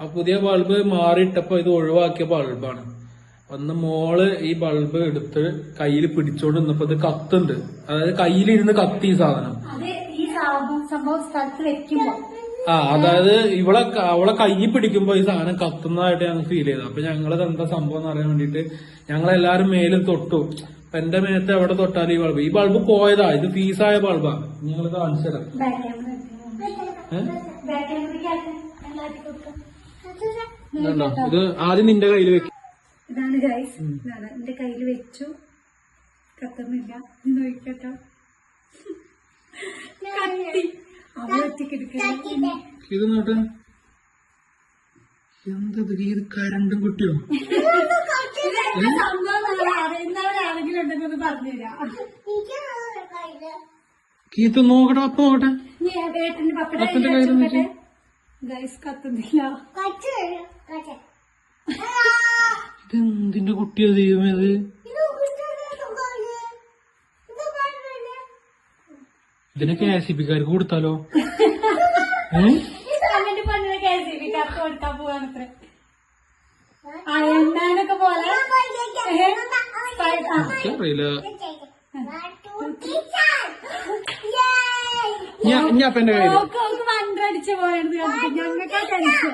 ആ പുതിയ ബൾബ് മാറിയിട്ടപ്പോ ഇത് ഒഴിവാക്കിയ ബൾബാണ്. അന്ന് മോള് ഈ ബൾബ് എടുത്ത് കയ്യിൽ പിടിച്ചോണ്ട് നിന്നപ്പോ ഇത് കത്തുണ്ട്. അതായത് കയ്യിലിരുന്ന് കത്തി ഈ സാധനം. അതായത് അവളെ കയ്യിൽ പിടിക്കുമ്പോ ഈ സാധനം കത്തുന്നതായിട്ട് ഞങ്ങൾക്ക് ഫീൽ ചെയ്തു. അപ്പൊ ഞങ്ങളത് എന്താ സംഭവം എന്ന് അറിയാൻ വേണ്ടിട്ട് ഞങ്ങളെല്ലാരും മേലും തൊട്ടു. അപ്പൊ എന്റെ മേത്ത് എവിടെ തൊട്ടാലും ഈ ബൾബ് പോയതാ. ഇത് ഫീസായ ബൾബാ. ഞങ്ങൾ കാണിച്ചു തരാം. ഇത് ആദ്യം നിന്റെ കയ്യിൽ വെക്കും. ഇതാണ് ഗൈസ്, ഇതാണ് എന്റെ കയ്യിൽ വെച്ചു. കത്തുന്നില്ല. നോക്കട്ടോ, ഇത് നോട്ടെ. എന്തത് ഇത് കരണ്ടും കിട്ടിയോ? ആരെങ്കിലും ഉണ്ടെന്ന് പറഞ്ഞുതരാം. കീത്ത് നോക്കട്ടെ. അപ്പൊ നോക്കട്ടെ. അപ്പന്റെ കയ്യിൽ ഗൈസ് കത്തുന്നില്ല. ഇതെന്തിന്റെ കുട്ടിയാ ദൈവമേ ഇത്? ഇതിനെ KCB-ക്കാർക്ക് കൊടുത്താലോ? കൊടുക്കാൻ പോവാണത്ര. അയണ്ണാനൊക്കെ പോലെ അറിയില്ല. ഞാൻ അപ്പന്റെ കയ്യിൽ വണ്ടടിച്ച് പോയത് ഞങ്ങൾക്ക് ടെൻഷൻ.